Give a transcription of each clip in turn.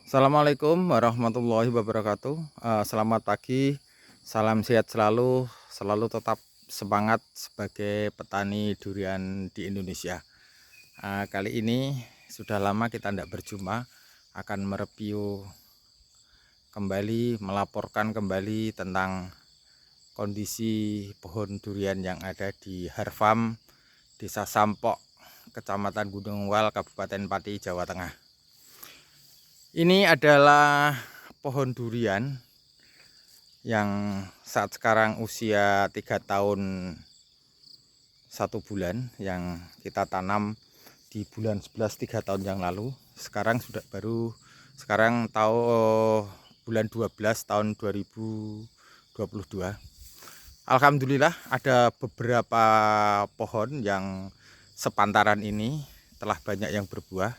Assalamualaikum warahmatullahi wabarakatuh. Selamat pagi, salam sehat selalu, selalu tetap semangat sebagai petani durian di Indonesia. Kali ini sudah lama kita tidak berjumpa, akan mereview kembali, melaporkan kembali tentang kondisi pohon durian yang ada di Harfam, Desa Sampok, Kecamatan Gunung Wal, Kabupaten Pati, Jawa Tengah. Ini adalah pohon durian yang saat sekarang usia 3 tahun 1 bulan, yang kita tanam di bulan 11 3 tahun yang lalu. Sekarang tahu bulan 12 tahun 2022. Alhamdulillah ada beberapa pohon yang sepantaran ini telah banyak yang berbuah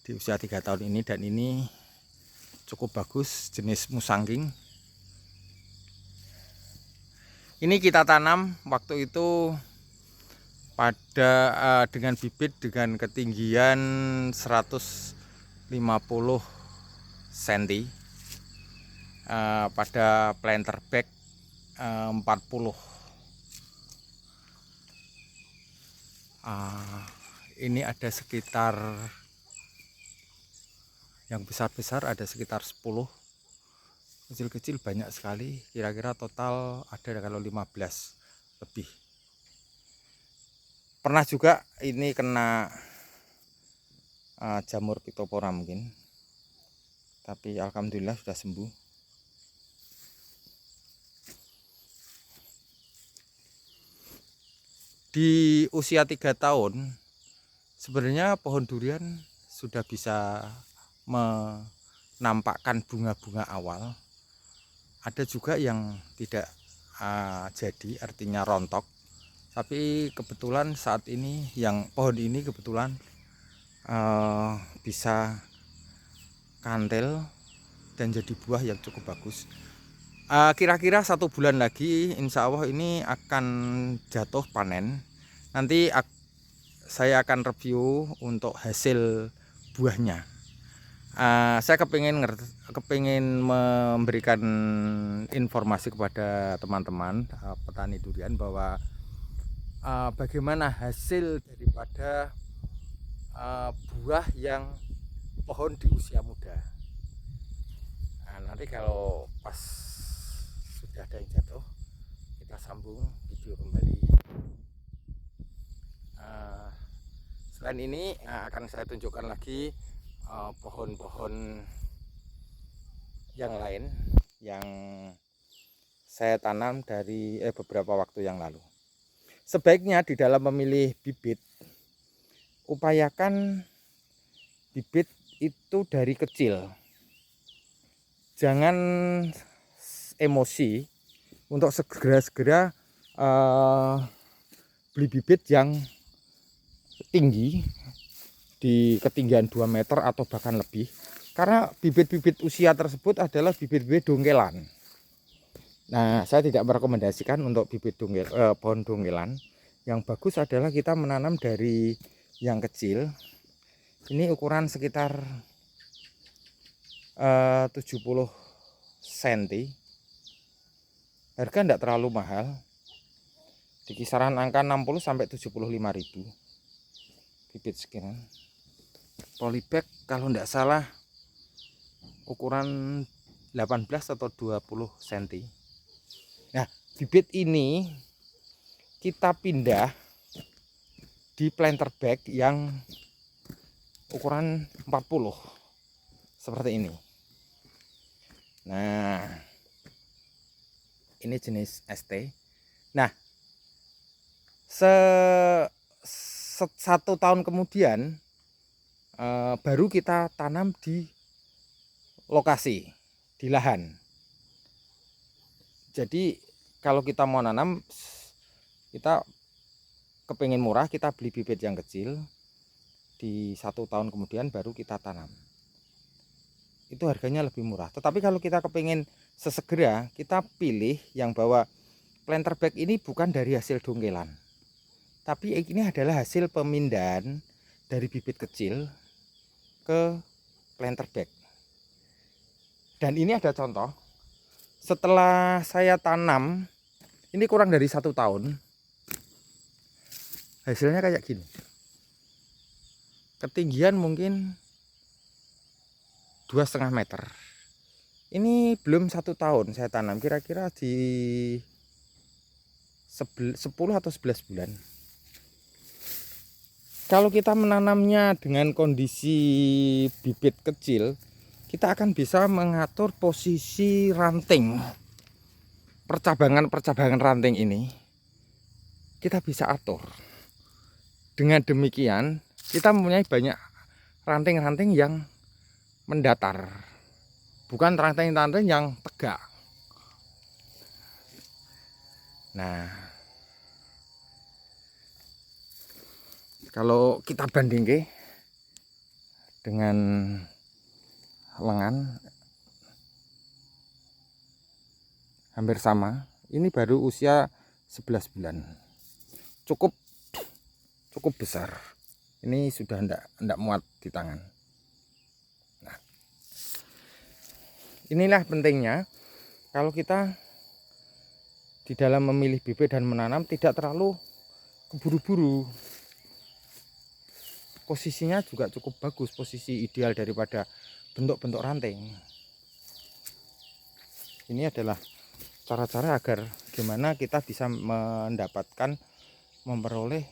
di usia 3 tahun ini, dan ini cukup bagus, jenis musangking. Ini kita tanam waktu itu pada dengan bibit dengan ketinggian 150 cm pada planter bag 40. Ini ada sekitar, yang besar-besar ada sekitar 10, kecil-kecil banyak sekali, kira-kira total ada kalau 15 lebih. Pernah juga ini kena jamur pitopora mungkin, tapi alhamdulillah sudah sembuh. Di usia 3 tahun sebenarnya pohon durian sudah bisa menampakkan bunga-bunga awal. Ada juga yang tidak jadi, artinya rontok. Tapi kebetulan saat ini yang pohon ini kebetulan bisa kantel dan jadi buah yang cukup bagus. Kira-kira 1 bulan lagi insya Allah ini akan jatuh panen. Nanti saya akan review untuk hasil buahnya. Saya kepingin memberikan informasi kepada teman-teman petani durian bahwa bagaimana hasil daripada buah yang pohon di usia muda. Nanti kalau pas sudah ada yang jatuh, kita sambung video kembali. Selain ini akan saya tunjukkan lagi pohon-pohon yang lain yang saya tanam dari beberapa waktu yang lalu. Sebaiknya di dalam memilih bibit, upayakan bibit itu dari kecil. Jangan emosi untuk segera-segera beli bibit yang tinggi, di ketinggian 2 meter atau bahkan lebih, karena bibit-bibit usia tersebut adalah bibit-bibit dongkelan. Nah, saya tidak merekomendasikan untuk bibit pohon dongkelan. Yang bagus adalah kita menanam dari yang kecil. Ini ukuran sekitar 70 cm. Harga tidak terlalu mahal, di kisaran angka 60 sampai 75.000 bibit sekian. Polybag kalau tidak salah ukuran 18 atau 20 cm. Nah, bibit ini kita pindah di planter bag yang ukuran 40 seperti ini. Nah, ini jenis ST. Nah, 1 tahun kemudian baru kita tanam di lokasi, di lahan. Jadi kalau kita mau nanam, kita kepingin murah, kita beli bibit yang kecil, di 1 tahun kemudian baru kita tanam. Itu harganya lebih murah. Tetapi kalau kita kepingin sesegera, kita pilih yang bawa planter bag ini bukan dari hasil dongkelan, tapi ini adalah hasil pemindahan dari bibit kecil ke planter bag. Dan ini ada contoh, setelah saya tanam, ini kurang dari 1 tahun, hasilnya kayak gini. Ketinggian mungkin 2,5 meter. Ini belum 1 tahun saya tanam, kira-kira di 10 atau 11 bulan. Kalau kita menanamnya dengan kondisi bibit kecil, kita akan bisa mengatur posisi ranting. Percabangan ranting ini kita bisa atur. Dengan demikian, kita mempunyai banyak ranting-ranting yang mendatar, bukan ranting-ranting yang tegak. Nah, kalau kita bandingkan dengan lengan, hampir sama. Ini baru usia 11 bulan. Cukup besar. Ini sudah enggak muat di tangan. Nah, inilah pentingnya kalau kita di dalam memilih bibit dan menanam tidak terlalu keburu-buru. Posisinya juga cukup bagus, posisi ideal daripada bentuk-bentuk ranting. Ini adalah cara-cara agar gimana kita bisa memperoleh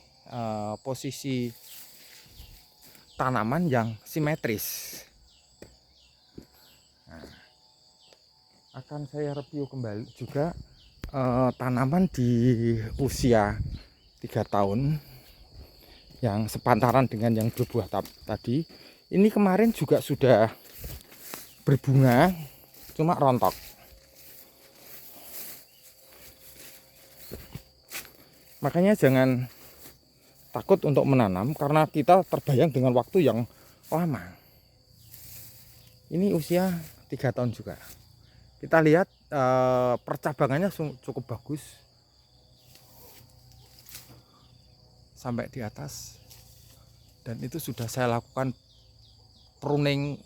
posisi tanaman yang simetris. Nah, akan saya review kembali juga tanaman di usia 3 tahun yang sepantaran dengan yang berbuah tadi. Ini kemarin juga sudah berbunga, cuma rontok. Makanya jangan takut untuk menanam, karena kita terbayang dengan waktu yang lama. Ini usia 3 tahun juga. Kita lihat percabangannya cukup bagus sampai di atas, dan itu sudah saya lakukan pruning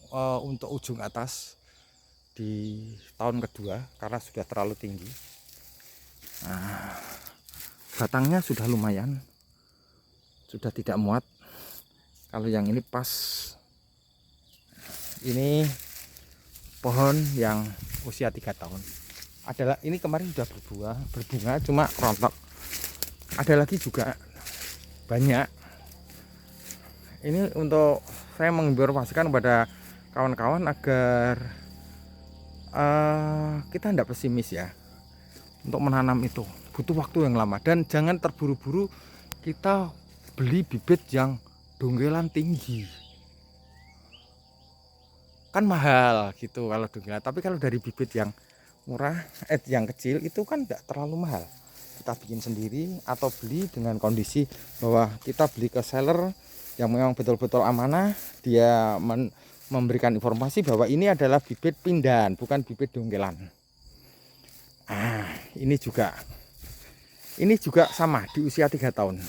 untuk ujung atas di tahun kedua karena sudah terlalu tinggi. Nah, batangnya sudah lumayan, sudah tidak muat. Kalau yang ini pas. Ini pohon yang usia 3 tahun. Adalah ini kemarin sudah berbunga cuma rontok. Ada lagi juga banyak. Ini untuk saya menginformasikan kepada kawan-kawan agar kita tidak pesimis ya. Untuk menanam itu butuh waktu yang lama, dan jangan terburu-buru kita beli bibit yang donggelan tinggi. Kan mahal gitu kalau donggelan. Tapi kalau dari bibit yang murah, yang kecil itu kan tidak terlalu mahal. Kita bikin sendiri atau beli dengan kondisi bahwa kita beli ke seller yang memang betul-betul amanah. Dia memberikan informasi bahwa ini adalah bibit pindahan, bukan bibit donggelan. Ini juga sama di usia 3 tahun.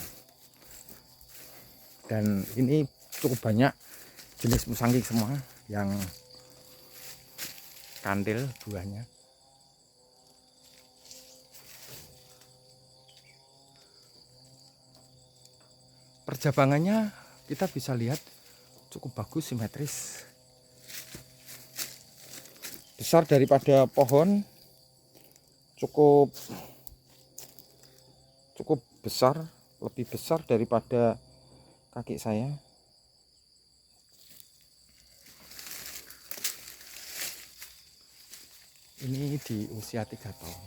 Dan ini cukup banyak jenis musangking semua yang kandil buahnya. Percabangannya kita bisa lihat cukup bagus, simetris, besar daripada pohon, cukup besar, lebih besar daripada kaki saya. Ini di usia 3 tahun.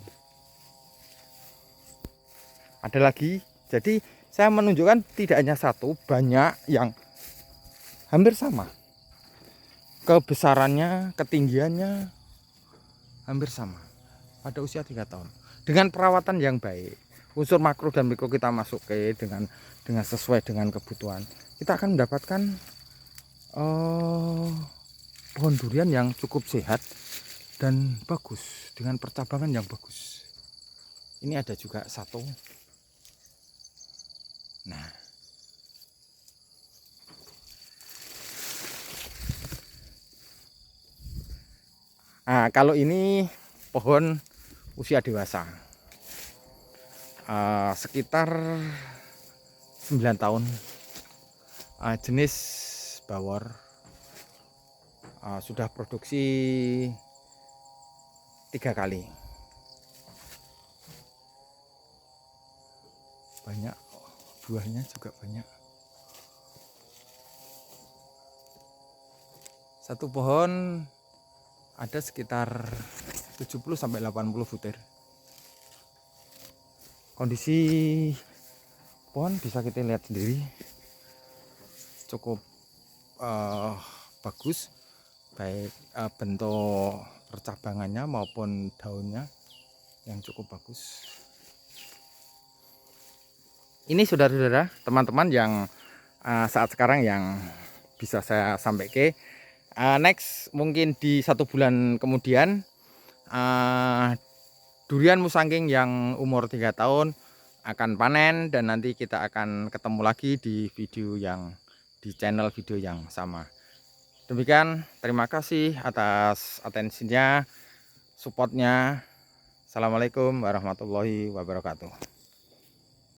Ada lagi, jadi saya menunjukkan tidak hanya satu, banyak yang hampir sama. Kebesarannya, ketinggiannya hampir sama pada usia 3 tahun. Dengan perawatan yang baik, unsur makro dan mikro kita masuk ke dengan sesuai dengan kebutuhan, kita akan mendapatkan pohon durian yang cukup sehat dan bagus, dengan percabangan yang bagus. Ini ada juga satu. Nah, Nah, kalau ini pohon usia dewasa, sekitar 9 tahun, jenis bawor, sudah produksi 3 kali. Banyak buahnya juga banyak. Satu pohon ada sekitar 70-80 butir. Kondisi pohon bisa kita lihat sendiri, cukup bagus, baik bentuk percabangannya maupun daunnya yang cukup bagus. Ini saudara-saudara, teman-teman yang saat sekarang yang bisa saya sampaikan, next mungkin di 1 bulan kemudian durian musangking yang umur 3 tahun akan panen, dan nanti kita akan ketemu lagi di video yang di channel video yang sama. Demikian, terima kasih atas atensinya, supportnya. Assalamualaikum warahmatullahi wabarakatuh.